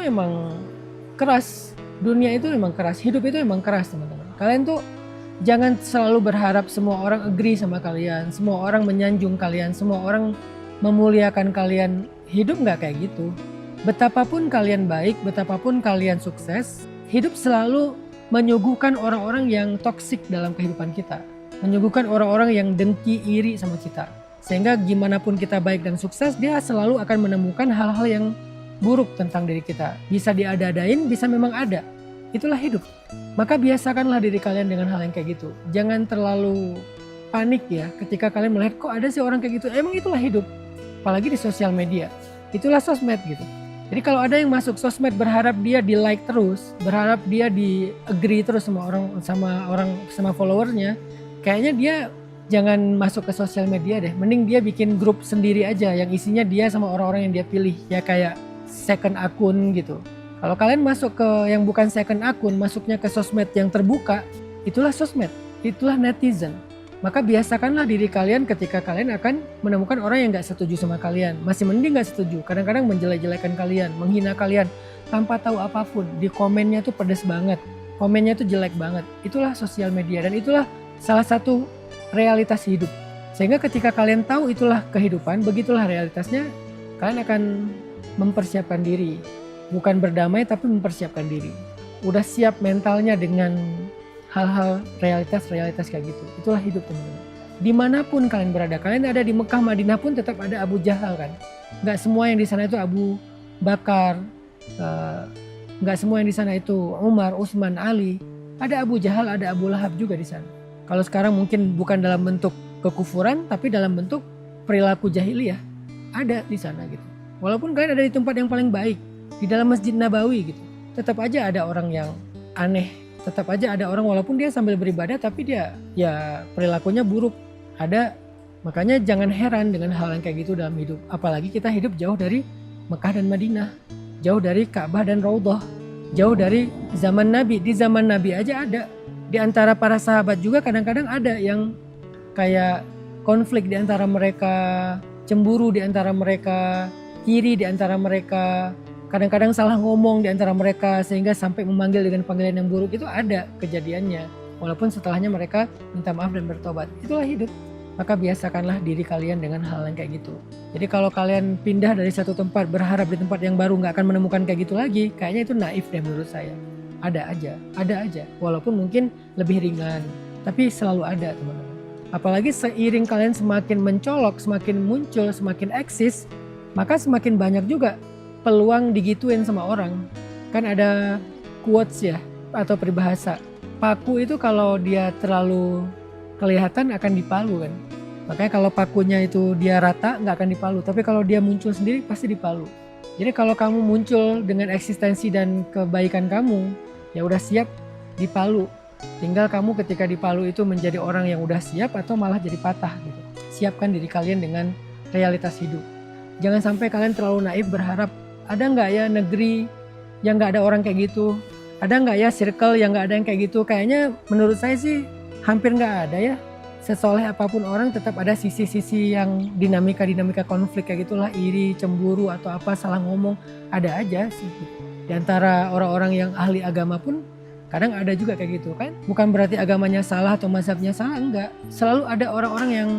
emang keras. Dunia itu emang keras, hidup itu emang keras teman-teman. Kalian tuh jangan selalu berharap semua orang agree sama kalian, semua orang menyanjung kalian, semua orang memuliakan kalian. Hidup gak kayak gitu. Betapapun kalian baik, betapapun kalian sukses, hidup selalu menyuguhkan orang-orang yang toksik dalam kehidupan kita. Menyuguhkan orang-orang yang dengki, iri sama kita. Sehingga gimana pun kita baik dan sukses, dia selalu akan menemukan hal-hal yang buruk tentang diri kita. Bisa diada-adain, bisa memang ada. Itulah hidup. Maka biasakanlah diri kalian dengan hal yang kayak gitu. Jangan terlalu panik ya ketika kalian melihat kok ada sih orang kayak gitu. Emang itulah hidup. Apalagi di sosial media. Itulah sosmed gitu. Jadi kalau ada yang masuk sosmed berharap dia di like terus, berharap dia di agree terus sama followernya, kayaknya dia jangan masuk ke sosial media deh. Mending dia bikin grup sendiri aja yang isinya dia sama orang-orang yang dia pilih. Ya kayak second akun gitu. Kalau kalian masuk ke yang bukan second akun, masuknya ke sosmed yang terbuka, itulah sosmed, itulah netizen. Maka biasakanlah diri kalian ketika kalian akan menemukan orang yang gak setuju sama kalian. Masih mending gak setuju, kadang-kadang menjelek-jelekan kalian, menghina kalian tanpa tahu apapun. Di komennya tuh pedes banget, komennya tuh jelek banget. Itulah sosial media dan itulah salah satu realitas hidup. Sehingga ketika kalian tahu itulah kehidupan, begitulah realitasnya, kalian akan mempersiapkan diri. Bukan berdamai tapi mempersiapkan diri. Udah siap mentalnya dengan hal-hal realitas kayak gitu. Itulah hidup teman-teman. Dimanapun kalian berada, kalian ada di Mekah, Madinah pun tetap ada Abu Jahal kan. Gak semua yang di sana itu Abu Bakar, gak semua yang di sana itu Umar, Utsman, Ali. Ada Abu Jahal, ada Abu Lahab juga di sana. Kalau sekarang mungkin bukan dalam bentuk kekufuran, tapi dalam bentuk perilaku jahiliyah. Ada di sana gitu. Walaupun kalian ada di tempat yang paling baik, di dalam Masjid Nabawi gitu, tetap aja ada orang yang aneh, tetap aja ada orang walaupun dia sambil beribadah tapi dia ya perilakunya buruk. Ada, makanya jangan heran dengan hal yang kayak gitu dalam hidup. Apalagi kita hidup jauh dari Mekah dan Madinah, jauh dari Ka'bah dan Raudhah, jauh dari zaman Nabi. Di zaman Nabi aja ada, di antara para sahabat juga kadang-kadang ada yang kayak konflik di antara mereka, cemburu di antara mereka, iri di antara mereka, kadang-kadang salah ngomong di antara mereka sehingga sampai memanggil dengan panggilan yang buruk. Itu ada kejadiannya, walaupun setelahnya mereka minta maaf dan bertobat. Itulah hidup. Maka biasakanlah diri kalian dengan hal yang kayak gitu. Jadi kalau kalian pindah dari satu tempat berharap di tempat yang baru gak akan menemukan kayak gitu lagi, kayaknya itu naif deh menurut saya. Ada aja, walaupun mungkin lebih ringan, tapi selalu ada teman-teman. Apalagi seiring kalian semakin mencolok, semakin muncul, semakin eksis, maka semakin banyak juga peluang digituin sama orang. Kan ada quotes ya, atau peribahasa, paku itu kalau dia terlalu kelihatan akan dipalu kan. Makanya kalau pakunya itu dia rata gak akan dipalu, tapi kalau dia muncul sendiri pasti dipalu. Jadi kalau kamu muncul dengan eksistensi dan kebaikan kamu, ya udah siap dipalu. Tinggal kamu ketika dipalu itu menjadi orang yang udah siap atau malah jadi patah gitu. Siapkan diri kalian dengan realitas hidup. Jangan sampai kalian terlalu naif berharap ada nggak ya negeri yang nggak ada orang kayak gitu, ada nggak ya circle yang nggak ada yang kayak gitu. Kayaknya menurut saya sih hampir nggak ada ya. Sesoleh apapun orang tetap ada sisi-sisi yang dinamika konflik kayak gitulah, iri, cemburu atau apa, salah ngomong, ada aja sih. Di antara orang-orang yang ahli agama pun kadang ada juga kayak gitu kan. Bukan berarti agamanya salah atau mazhabnya salah, enggak. Selalu ada orang-orang yang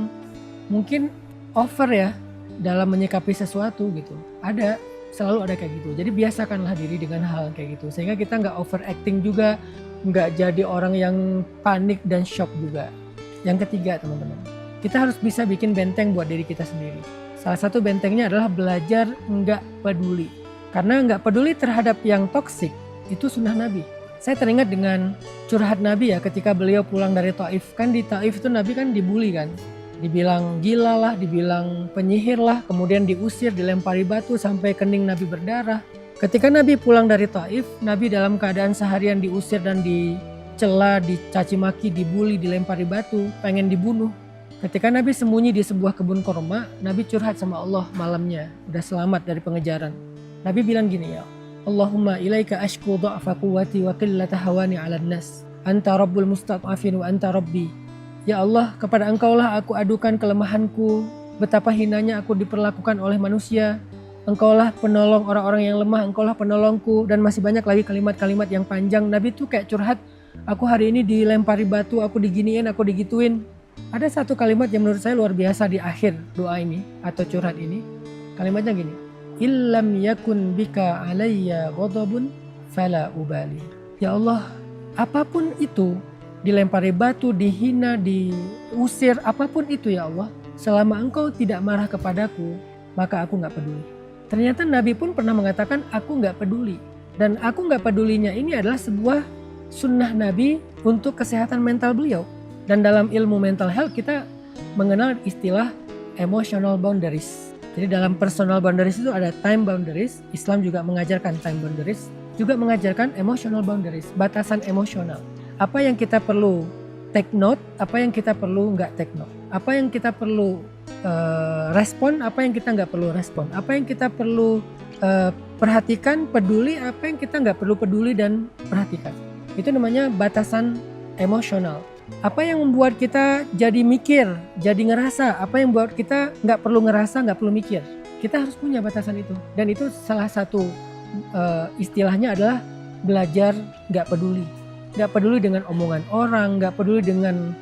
mungkin over ya dalam menyikapi sesuatu gitu. Ada, selalu ada kayak gitu. Jadi biasakanlah diri dengan hal kayak gitu. Sehingga kita nggak overacting juga, nggak jadi orang yang panik dan shock juga. Yang ketiga teman-teman, kita harus bisa bikin benteng buat diri kita sendiri. Salah satu bentengnya adalah belajar nggak peduli. Karena nggak peduli terhadap yang toksik, itu sunnah Nabi. Saya teringat dengan curhat Nabi ya ketika beliau pulang dari Taif. Kan di Taif itu Nabi kan dibully kan. Dibilang gila lah, dibilang penyihir lah, kemudian diusir, dilempari batu sampai kening Nabi berdarah. Ketika Nabi pulang dari Taif, Nabi dalam keadaan seharian diusir dan dicela, dicaci maki, dibully, dilempari batu, pengen dibunuh. Ketika Nabi sembunyi di sebuah kebun korma, Nabi curhat sama Allah malamnya, udah selamat dari pengejaran. Nabi bilang gini ya, Allahumma ilaika ashku dha'fa quwwati wa qillata hawani 'alan nas. Anta rabbul mustad'afin wa anta rabbi. Ya Allah, kepada Engkaulah aku adukan kelemahanku, betapa hinanya aku diperlakukan oleh manusia. engkaulah penolong orang-orang yang lemah, engkaulah penolongku, dan masih banyak lagi kalimat-kalimat yang panjang. Nabi tuh kayak curhat, aku hari ini dilempari batu, aku diginiin, aku digituin. Ada satu kalimat yang menurut saya luar biasa di akhir doa ini atau curhat ini. Kalimatnya gini, illam yakun bika alayya ghadabun fala ubali. Ya Allah, apapun itu, dilempari batu, dihina, diusir, apapun itu ya Allah, selama engkau tidak marah kepadaku, maka aku gak peduli. Ternyata Nabi pun pernah mengatakan aku gak peduli. Dan aku gak pedulinya ini adalah sebuah sunnah Nabi untuk kesehatan mental beliau. Dan dalam ilmu mental health kita mengenal istilah emotional boundaries. Jadi dalam personal boundaries itu ada time boundaries. Islam juga mengajarkan time boundaries. Juga mengajarkan emotional boundaries, batasan emosional. Apa yang kita perlu take note, apa yang kita perlu nggak take note. Apa yang kita perlu respon, apa yang kita nggak perlu respon. Apa yang kita perlu perhatikan, peduli, apa yang kita nggak perlu peduli dan perhatikan. Itu namanya batasan emosional. Apa yang membuat kita jadi mikir, jadi ngerasa, apa yang membuat kita nggak perlu ngerasa, nggak perlu mikir. Kita harus punya batasan itu. Dan itu salah satu istilahnya adalah belajar nggak peduli. Nggak peduli dengan omongan orang, nggak peduli dengan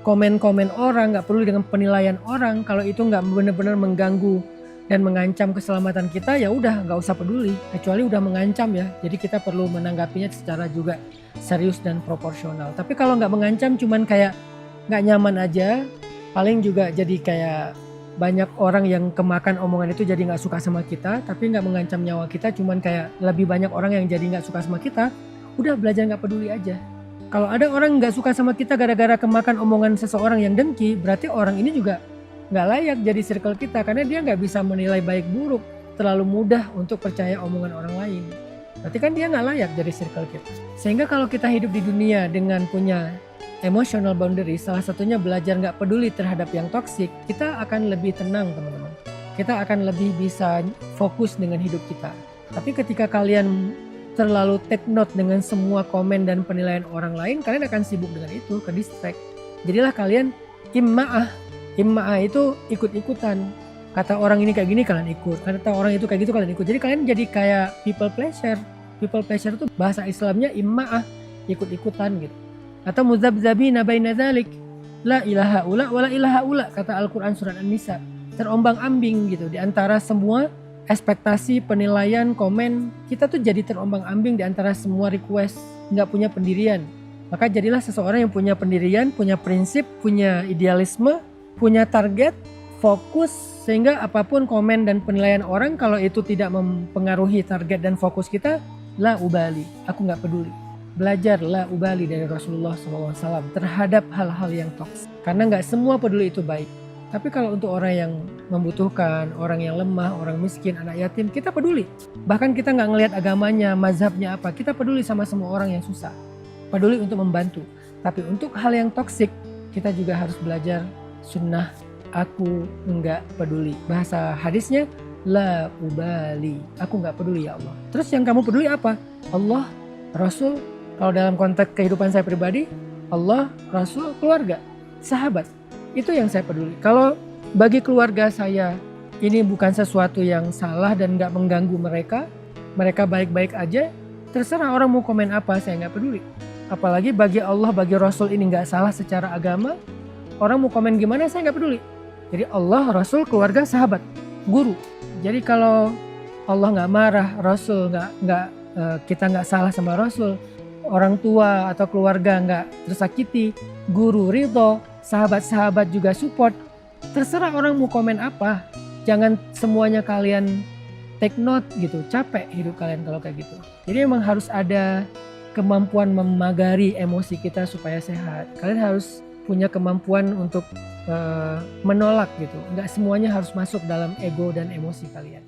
komen-komen orang, nggak peduli dengan penilaian orang. Kalau itu nggak benar-benar mengganggu dan mengancam keselamatan kita, ya udah nggak usah peduli. Kecuali udah mengancam ya, jadi kita perlu menanggapinya secara juga serius dan proporsional. Tapi kalau nggak mengancam, cuman kayak nggak nyaman aja, paling juga jadi kayak banyak orang yang kemakan omongan itu jadi nggak suka sama kita, tapi nggak mengancam nyawa kita, cuman kayak lebih banyak orang yang jadi nggak suka sama kita. Udah belajar nggak peduli aja. Kalau ada orang nggak suka sama kita gara-gara kemakan omongan seseorang yang dengki, berarti orang ini juga nggak layak jadi circle kita, karena dia nggak bisa menilai baik buruk, terlalu mudah untuk percaya omongan orang lain. Berarti kan dia nggak layak jadi circle kita. Sehingga kalau kita hidup di dunia dengan punya emotional boundary, salah satunya belajar nggak peduli terhadap yang toksik, kita akan lebih tenang teman-teman. Kita akan lebih bisa fokus dengan hidup kita. Tapi ketika kalian terlalu take note dengan semua komen dan penilaian orang lain, kalian akan sibuk dengan itu, ke distract. Jadilah kalian imma'ah. Imma'ah itu ikut-ikutan. Kata orang ini kayak gini kalian ikut, kata orang itu kayak gitu kalian ikut. Jadi kalian jadi kayak people pleasure. People pleasure itu bahasa Islamnya imma'ah, ikut-ikutan gitu. Atau muzabzabina baina dzalik, la ilaha ula wa la ilaha ula, kata Al-Qur'an surat An-Nisa. Terombang-ambing gitu di antara semua ekspektasi, penilaian, komen. Kita tuh jadi terombang-ambing di antara semua request, nggak punya pendirian. Maka jadilah seseorang yang punya pendirian, punya prinsip, punya idealisme, punya target, fokus, sehingga apapun komen dan penilaian orang, kalau itu tidak mempengaruhi target dan fokus kita, la ubali, aku nggak peduli. Belajar la ubali dari Rasulullah SAW terhadap hal-hal yang toksik. Karena nggak semua peduli itu baik. Tapi kalau untuk orang yang membutuhkan, orang yang lemah, orang miskin, anak yatim, kita peduli. Bahkan kita nggak ngelihat agamanya, mazhabnya apa, kita peduli sama semua orang yang susah. Peduli untuk membantu. Tapi untuk hal yang toksik, kita juga harus belajar sunnah aku enggak peduli. Bahasa hadisnya la ubali, aku enggak peduli ya Allah. Terus yang kamu peduli apa? Allah, Rasul. Kalau dalam konteks kehidupan saya pribadi, Allah, Rasul, keluarga, sahabat. Itu yang saya peduli. Kalau bagi keluarga saya ini bukan sesuatu yang salah dan enggak mengganggu mereka, mereka baik-baik aja, terserah orang mau komen apa, saya enggak peduli. Apalagi bagi Allah, bagi Rasul ini enggak salah secara agama, orang mau komen gimana saya nggak peduli. Jadi Allah, Rasul, keluarga, sahabat, guru. Jadi kalau Allah nggak marah, Rasul kita nggak salah sama Rasul, orang tua atau keluarga nggak tersakiti, guru ridho, sahabat-sahabat juga support. Terserah orang mau komen apa. Jangan semuanya kalian take note gitu. Capek hidup kalian kalau kayak gitu. Jadi memang harus ada kemampuan memagari emosi kita supaya sehat. Kalian harus punya kemampuan untuk menolak gitu. Nggak semuanya harus masuk dalam ego dan emosi kalian.